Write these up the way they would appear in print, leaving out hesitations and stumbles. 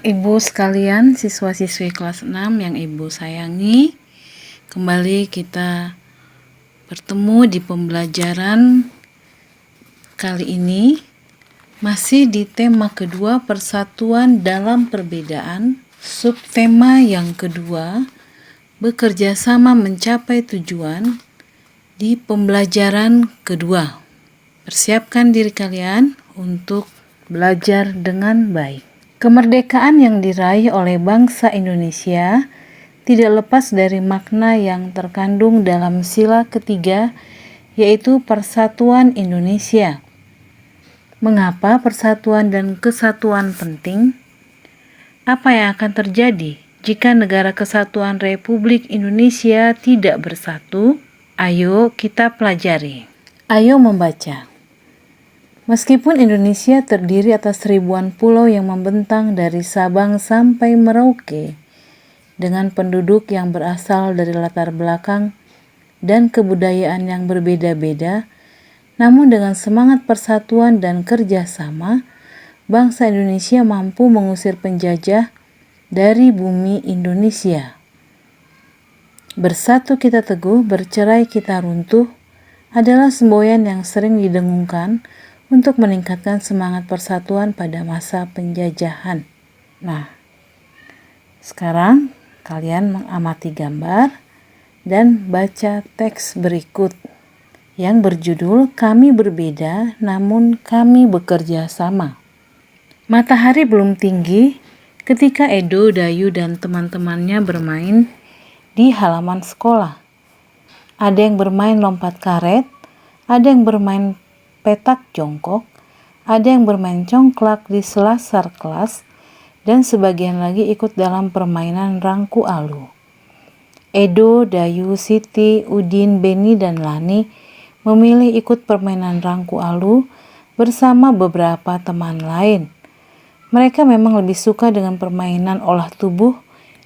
Ibu sekalian, siswa-siswi kelas 6 yang Ibu sayangi, kembali kita bertemu di pembelajaran kali ini masih di tema kedua, persatuan dalam perbedaan. Subtema yang kedua, bekerja sama mencapai tujuan di pembelajaran kedua. Persiapkan diri kalian untuk belajar dengan baik. Kemerdekaan yang diraih oleh bangsa Indonesia tidak lepas dari makna yang terkandung dalam sila ketiga, yaitu persatuan Indonesia. Mengapa persatuan dan kesatuan penting? Apa yang akan terjadi jika negara kesatuan Republik Indonesia tidak bersatu? Ayo kita pelajari. Ayo membaca. Meskipun Indonesia terdiri atas ribuan pulau yang membentang dari Sabang sampai Merauke, dengan penduduk yang berasal dari latar belakang dan kebudayaan yang berbeda-beda, namun dengan semangat persatuan dan kerjasama, bangsa Indonesia mampu mengusir penjajah dari bumi Indonesia. Bersatu kita teguh, bercerai kita runtuh adalah semboyan yang sering didengungkan untuk meningkatkan semangat persatuan pada masa penjajahan. Nah, sekarang kalian mengamati gambar dan baca teks berikut yang berjudul "Kami Berbeda Namun Kami Bekerja Sama". Matahari belum tinggi ketika Edo, Dayu, dan teman-temannya bermain di halaman sekolah. Ada yang bermain lompat karet, ada yang bermain petak jongkok, ada yang bermain congklak di selasar kelas, dan sebagian lagi ikut dalam permainan rangku alu. Edo, Dayu, Siti, Udin, Beni, dan Lani memilih ikut permainan rangku alu bersama beberapa teman lain. Mereka memang lebih suka dengan permainan olah tubuh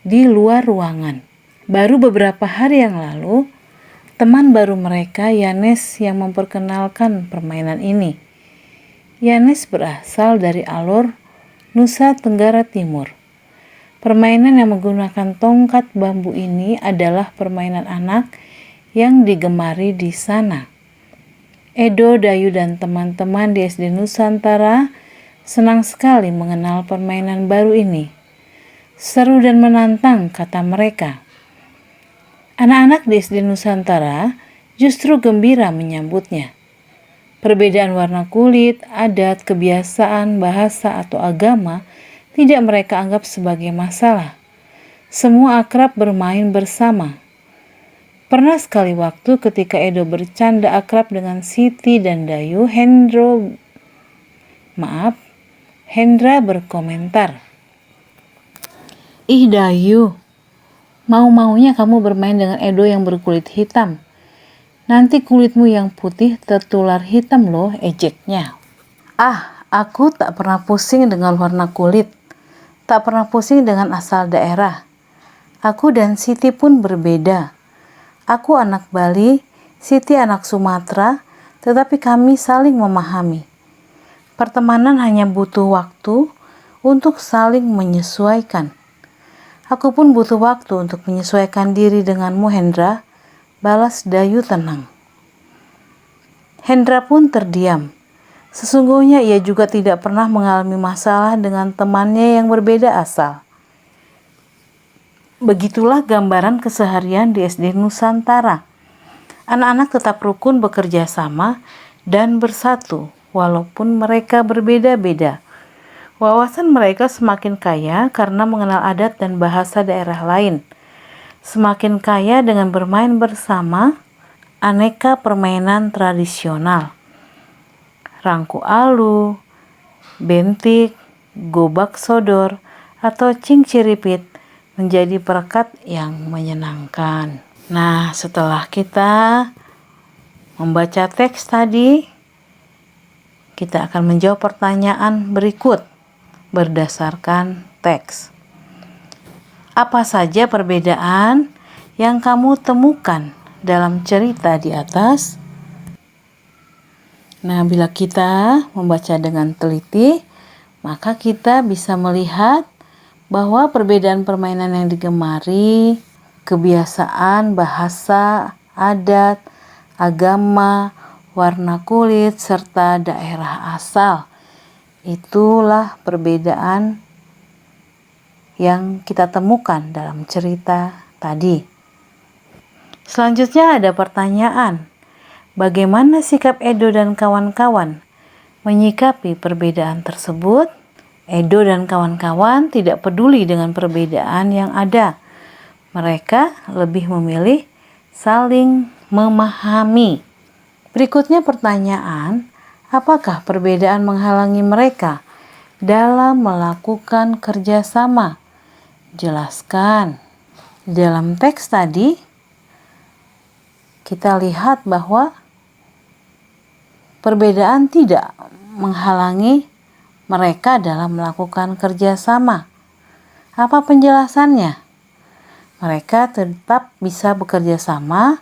di luar ruangan. Baru beberapa hari yang lalu, teman baru mereka, Yanes, yang memperkenalkan permainan ini. Yanes berasal dari Alor, Nusa Tenggara Timur. Permainan yang menggunakan tongkat bambu ini adalah permainan anak yang digemari di sana. Edo, Dayu, dan teman-teman di SD Nusantara senang sekali mengenal permainan baru ini. Seru dan menantang, kata mereka. Anak-anak di SD Nusantara justru gembira menyambutnya. Perbedaan warna kulit, adat, kebiasaan, bahasa, atau agama tidak mereka anggap sebagai masalah. Semua akrab bermain bersama. Pernah sekali waktu ketika Edo bercanda akrab dengan Siti dan Dayu, Hendra berkomentar, "Ih Dayu, mau-maunya kamu bermain dengan Edo yang berkulit hitam. Nanti kulitmu yang putih tertular hitam loh," ejeknya. "Ah, aku tak pernah pusing dengan warna kulit. Tak pernah pusing dengan asal daerah. Aku dan Siti pun berbeda. Aku anak Bali, Siti anak Sumatera, tetapi kami saling memahami. Pertemanan hanya butuh waktu untuk saling menyesuaikan. Aku pun butuh waktu untuk menyesuaikan diri denganmu, Hendra," balas Dayu tenang. Hendra pun terdiam. Sesungguhnya ia juga tidak pernah mengalami masalah dengan temannya yang berbeda asal. Begitulah gambaran keseharian di SD Nusantara. Anak-anak tetap rukun, bekerja sama, dan bersatu, walaupun mereka berbeda-beda. Wawasan mereka semakin kaya karena mengenal adat dan bahasa daerah lain. Semakin kaya dengan bermain bersama aneka permainan tradisional. Rangku alu, bentik, gobak sodor, atau cinciripit menjadi perekat yang menyenangkan. Nah, setelah kita membaca teks tadi, kita akan menjawab pertanyaan berikut berdasarkan teks. Apa saja perbedaan yang kamu temukan dalam cerita di atas? Nah, bila kita membaca dengan teliti, maka kita bisa melihat bahwa perbedaan permainan yang digemari, kebiasaan, bahasa, adat, agama, warna kulit, serta daerah asal, itulah perbedaan yang kita temukan dalam cerita tadi. Selanjutnya ada pertanyaan, bagaimana sikap Edo dan kawan-kawan menyikapi perbedaan tersebut? Edo dan kawan-kawan tidak peduli dengan perbedaan yang ada. Mereka lebih memilih saling memahami. Berikutnya pertanyaan, apakah perbedaan menghalangi mereka dalam melakukan kerjasama? Jelaskan. Dalam teks tadi, kita lihat bahwa perbedaan tidak menghalangi mereka dalam melakukan kerjasama. Apa penjelasannya? Mereka tetap bisa bekerja sama,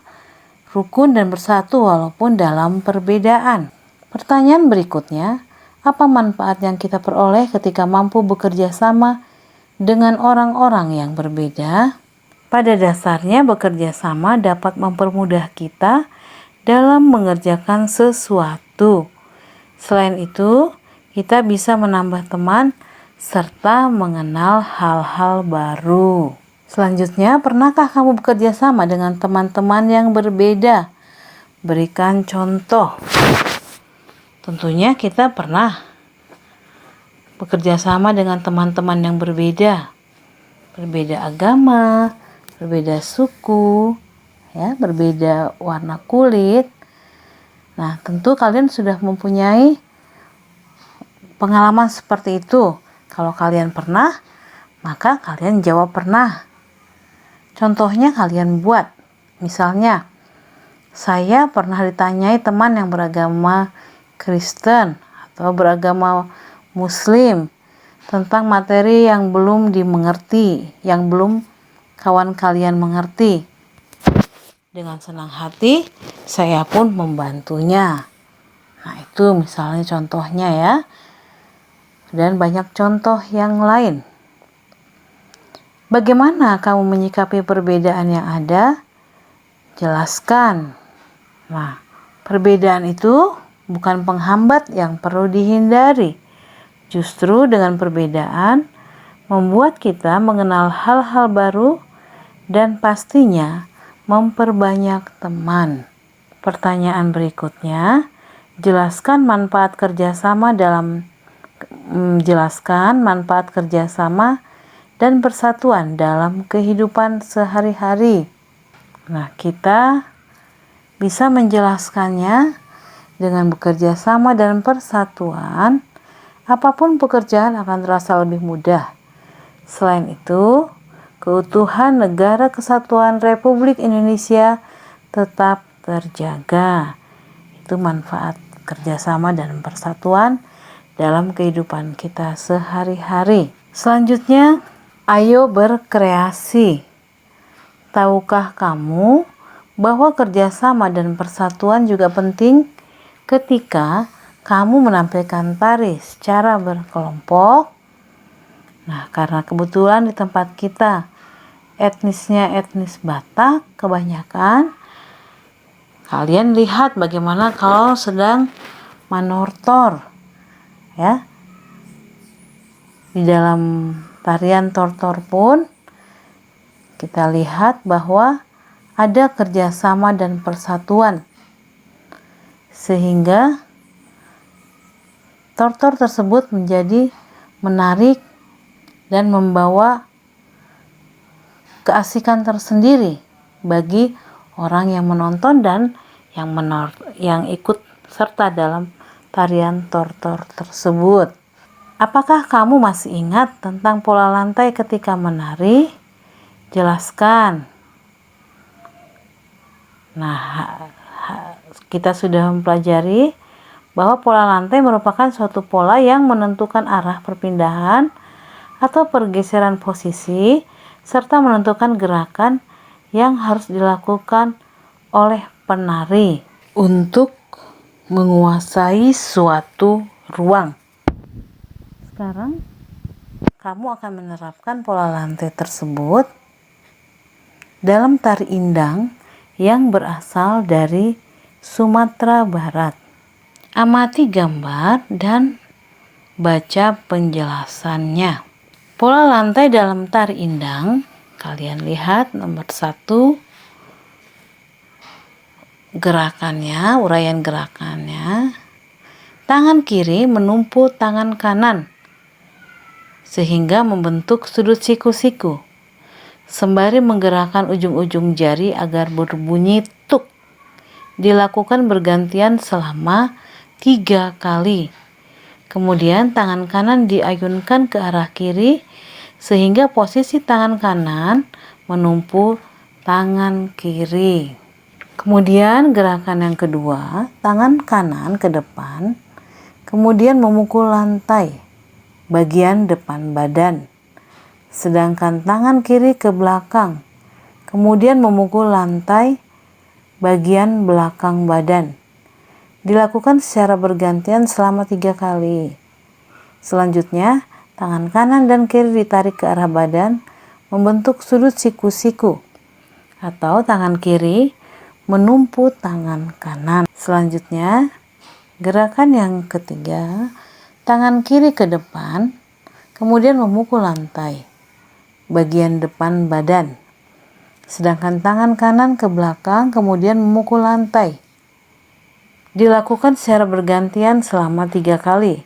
rukun dan bersatu walaupun dalam perbedaan. Pertanyaan berikutnya, apa manfaat yang kita peroleh ketika mampu bekerja sama dengan orang-orang yang berbeda? Pada dasarnya bekerja sama dapat mempermudah kita dalam mengerjakan sesuatu. Selain itu, kita bisa menambah teman serta mengenal hal-hal baru. Selanjutnya, pernahkah kamu bekerja sama dengan teman-teman yang berbeda? Berikan contoh. Tentunya kita pernah bekerja sama dengan teman-teman yang berbeda. Berbeda agama, berbeda suku, ya, berbeda warna kulit. Nah, tentu kalian sudah mempunyai pengalaman seperti itu. Kalau kalian pernah, maka kalian jawab pernah. Contohnya kalian buat. Misalnya, saya pernah ditanyai teman yang beragama Kristen atau beragama Muslim tentang materi yang belum dimengerti, yang belum kawan kalian mengerti. Dengan senang hati, saya pun membantunya. Nah, itu misalnya contohnya ya. Dan banyak contoh yang lain. Bagaimana kamu menyikapi perbedaan yang ada? Jelaskan. Nah, perbedaan itu bukan penghambat yang perlu dihindari. Justru dengan perbedaan membuat kita mengenal hal-hal baru dan pastinya memperbanyak teman. Pertanyaan berikutnya, jelaskan manfaat kerjasama dan persatuan dalam kehidupan sehari-hari. Nah, kita bisa menjelaskannya dengan bekerja sama dan persatuan, apapun pekerjaan akan terasa lebih mudah. Selain itu, keutuhan Negara Kesatuan Republik Indonesia tetap terjaga. Itu manfaat kerjasama dan persatuan dalam kehidupan kita sehari-hari. Selanjutnya, ayo berkreasi. Tahukah kamu bahwa kerjasama dan persatuan juga penting ketika kamu menampilkan tari secara berkelompok? Nah, karena kebetulan di tempat kita etnisnya etnis Batak kebanyakan, kalian lihat bagaimana kalau sedang manortor, ya. Di dalam tarian tortor pun kita lihat bahwa ada kerjasama dan persatuan, sehingga tortor tersebut menjadi menarik dan membawa keasikan tersendiri bagi orang yang menonton dan yang ikut serta dalam tarian tortor tersebut. Apakah kamu masih ingat tentang pola lantai ketika menari? Jelaskan. Nah, kita sudah mempelajari bahwa pola lantai merupakan suatu pola yang menentukan arah perpindahan atau pergeseran posisi serta menentukan gerakan yang harus dilakukan oleh penari untuk menguasai suatu ruang. Sekarang kamu akan menerapkan pola lantai tersebut dalam tari indang yang berasal dari Sumatera Barat. Amati gambar dan baca penjelasannya. Pola lantai dalam tari indang, kalian lihat nomor 1, gerakannya, uraian gerakannya. Tangan kiri menumpu tangan kanan sehingga membentuk sudut siku-siku, sembari menggerakkan ujung-ujung jari agar berbunyi tuk. Dilakukan bergantian selama 3 kali. Kemudian tangan kanan diayunkan ke arah kiri sehingga posisi tangan kanan menumpu tangan kiri. Kemudian gerakan yang kedua, tangan kanan ke depan, kemudian memukul lantai bagian depan badan. Sedangkan tangan kiri ke belakang, kemudian memukul lantai bagian belakang badan. Dilakukan secara bergantian selama 3 kali. Selanjutnya, tangan kanan dan kiri ditarik ke arah badan membentuk sudut siku-siku, atau tangan kiri menumpu tangan kanan. Selanjutnya, gerakan yang ketiga, tangan kiri ke depan, kemudian memukul lantai bagian depan badan. Sedangkan tangan kanan ke belakang, kemudian memukul lantai. Dilakukan secara bergantian selama 3 kali.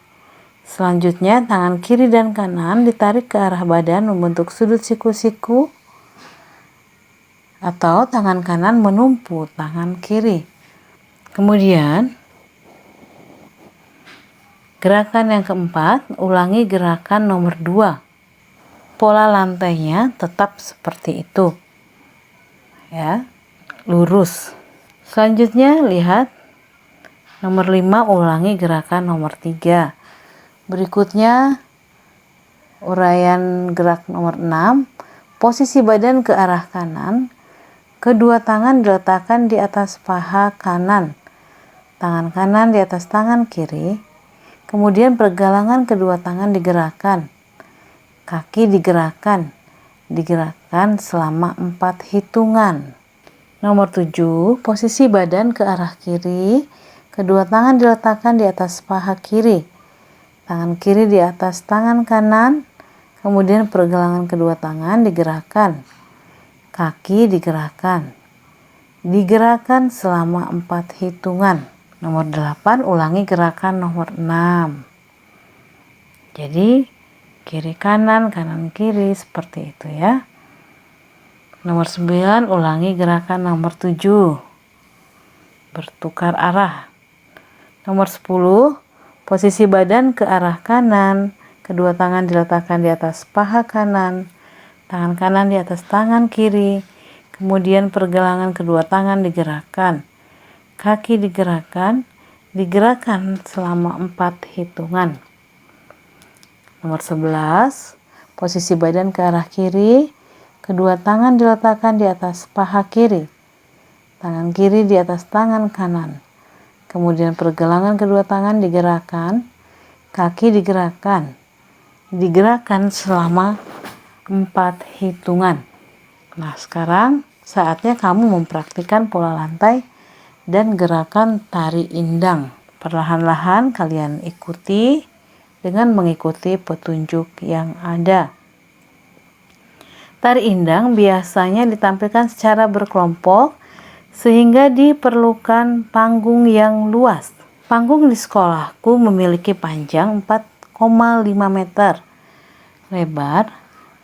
Selanjutnya, tangan kiri dan kanan ditarik ke arah badan membentuk sudut siku-siku, atau tangan kanan menumpu tangan kiri. Kemudian, gerakan yang keempat, ulangi gerakan nomor 2. Pola lantainya tetap seperti itu. Ya, lurus. Selanjutnya lihat nomor 5, ulangi gerakan nomor 3. Berikutnya uraian gerak nomor 6, posisi badan ke arah kanan, kedua tangan diletakkan di atas paha kanan, tangan kanan di atas tangan kiri, kemudian pergelangan kedua tangan digerakkan, kaki digerakkan selama 4 hitungan. Nomor 7, posisi badan ke arah kiri, kedua tangan diletakkan di atas paha kiri, tangan kiri di atas tangan kanan, kemudian pergelangan kedua tangan digerakkan, kaki digerakkan selama 4 hitungan. Nomor 8, ulangi gerakan nomor 6. Jadi kiri kanan, kanan kiri seperti itu ya. Nomor 9, ulangi gerakan nomor 7. Bertukar arah. Nomor 10, posisi badan ke arah kanan, kedua tangan diletakkan di atas paha kanan, tangan kanan di atas tangan kiri, kemudian pergelangan kedua tangan digerakkan, kaki digerakkan selama 4 hitungan. Nomor 11, posisi badan ke arah kiri, kedua tangan diletakkan di atas paha kiri, tangan kiri di atas tangan kanan, kemudian pergelangan kedua tangan digerakkan, kaki digerakkan selama 4 hitungan. Nah, sekarang saatnya kamu mempraktikkan pola lantai dan gerakan tari indang. Perlahan-lahan kalian ikuti dengan mengikuti petunjuk yang ada. Tari indang biasanya ditampilkan secara berkelompok sehingga diperlukan panggung yang luas. Panggung di sekolahku memiliki panjang 4,5 meter, lebar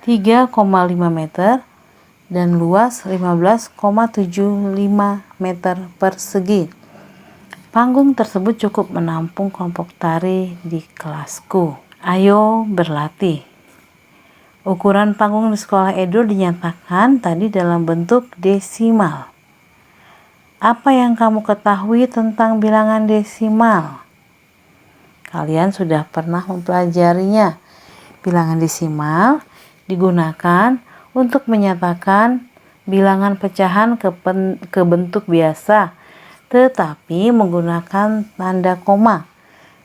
3,5 meter, dan luas 15,75 meter persegi. Panggung tersebut cukup menampung kelompok tari di kelasku. Ayo berlatih. Ukuran panggung di sekolah Edo dinyatakan tadi dalam bentuk desimal. Apa yang kamu ketahui tentang bilangan desimal? Kalian sudah pernah mempelajarinya. Bilangan desimal digunakan untuk menyatakan bilangan pecahan ke bentuk biasa, tetapi menggunakan tanda koma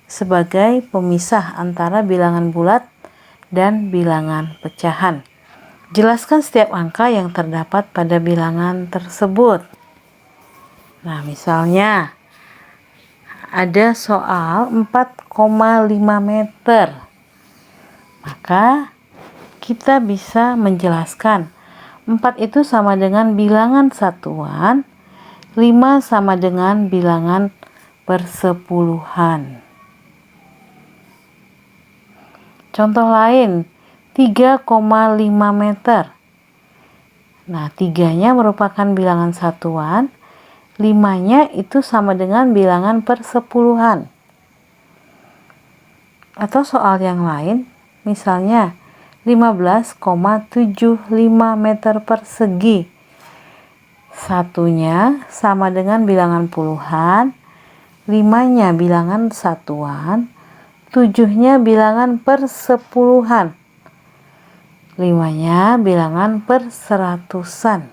sebagai pemisah antara bilangan bulat dan bilangan pecahan. Jelaskan setiap angka yang terdapat pada bilangan tersebut. Nah, misalnya ada soal 4,5 meter. Maka kita bisa menjelaskan 4 itu sama dengan bilangan satuan, 5 sama dengan bilangan persepuluhan. Contoh lain, 3,5 meter. Nah, 3-nya merupakan bilangan satuan, 5-nya itu sama dengan bilangan persepuluhan. Atau soal yang lain, misalnya 15,75 meter persegi. Satunya sama dengan bilangan puluhan, 5-nya bilangan satuan, 7-nya bilangan persepuluhan, 5-nya bilangan perseratusan.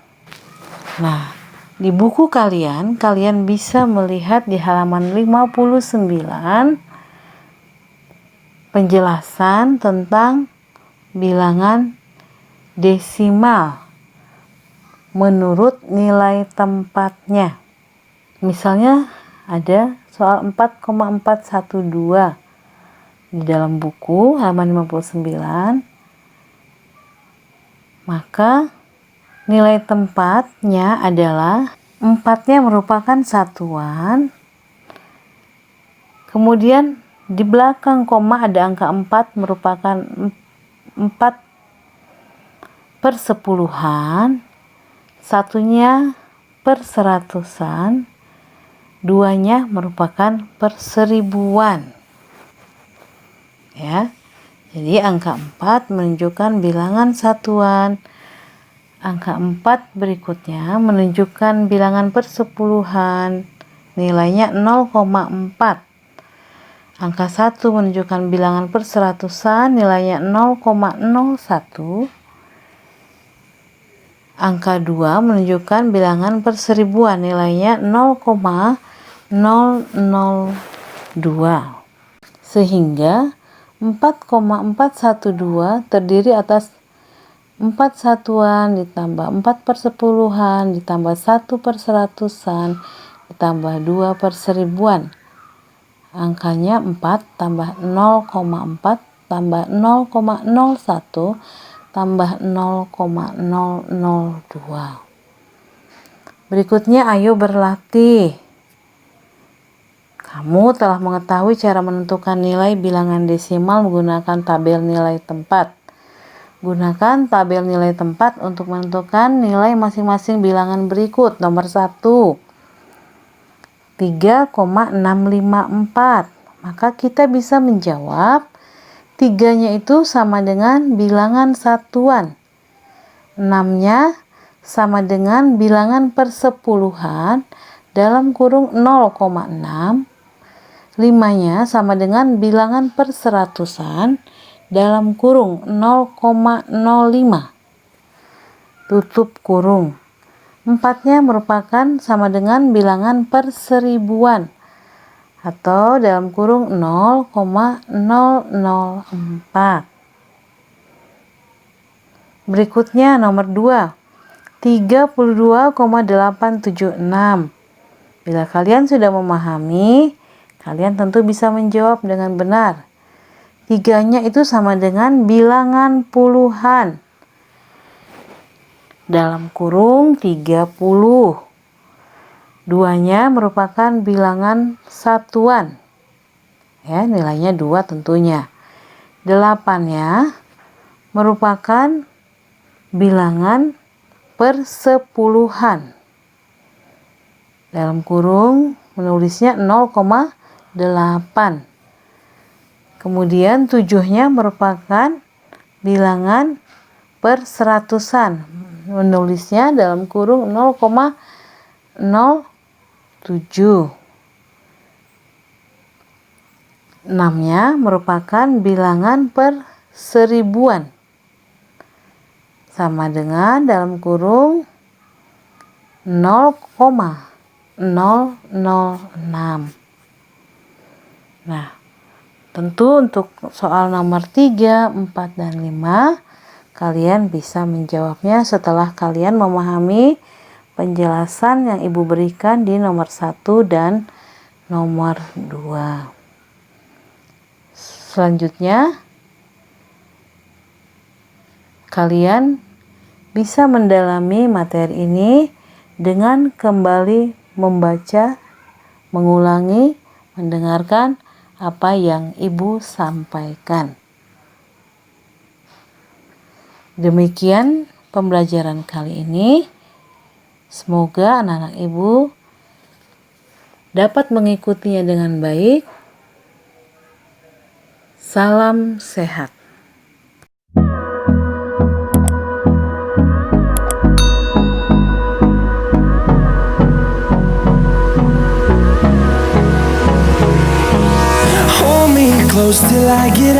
Nah, di buku kalian bisa melihat di halaman 59 penjelasan tentang bilangan desimal menurut nilai tempatnya. Misalnya ada soal 4,412 di dalam buku halaman 59. Maka nilai tempatnya adalah 4-nya merupakan satuan. Kemudian di belakang koma ada angka 4 merupakan 4 persepuluhan, 1-nya perseratusan, 2-nya merupakan perseribuan. Ya. Jadi angka 4 menunjukkan bilangan satuan. Angka 4 berikutnya menunjukkan bilangan persepuluhan. Nilainya 0,4. Angka 1 menunjukkan bilangan perseratusan, nilainya 0,01. Angka 2 menunjukkan bilangan perseribuan, nilainya 0,002. Sehingga 4,412 terdiri atas 4 satuan ditambah 4 persepuluhan ditambah 1 perseratusan ditambah 2 perseribuan. Angkanya 4 tambah 0,4 tambah 0,01 tambah 0,002. Berikutnya ayo berlatih. Kamu telah mengetahui cara menentukan nilai bilangan desimal menggunakan tabel nilai tempat. Gunakan tabel nilai tempat untuk menentukan nilai masing-masing bilangan berikut. Nomor 1. 3,654. Maka kita bisa menjawab 3-nya itu sama dengan bilangan satuan. 6-nya sama dengan bilangan persepuluhan dalam kurung 0,6. 5-nya sama dengan bilangan perseratusan dalam kurung 0,05. Tutup kurung. 4-nya merupakan sama dengan bilangan perseribuan atau dalam kurung 0,004. Berikutnya nomor 2, 32,876. Bila kalian sudah memahami, kalian tentu bisa menjawab dengan benar. 3-nya itu sama dengan bilangan puluhan dalam kurung 30. 2-nya merupakan bilangan satuan. Ya, nilainya 2 tentunya. 8-nya merupakan bilangan persepuluhan. Dalam kurung menulisnya 0,8. Kemudian 7-nya merupakan bilangan perseratusan. Menulisnya dalam kurung 0,07. 6-nya merupakan bilangan perseribuan. Sama dengan dalam kurung 0,006. Nah, Tentu untuk soal nomor 3, 4, dan 5, kalian bisa menjawabnya setelah kalian memahami penjelasan yang Ibu berikan di nomor 1 dan nomor 2. Selanjutnya, kalian bisa mendalami materi ini dengan kembali membaca, mengulangi, mendengarkan apa yang Ibu sampaikan. Demikian pembelajaran kali ini. Semoga anak-anak Ibu dapat mengikutinya dengan baik. Salam sehat. Hold me close till I get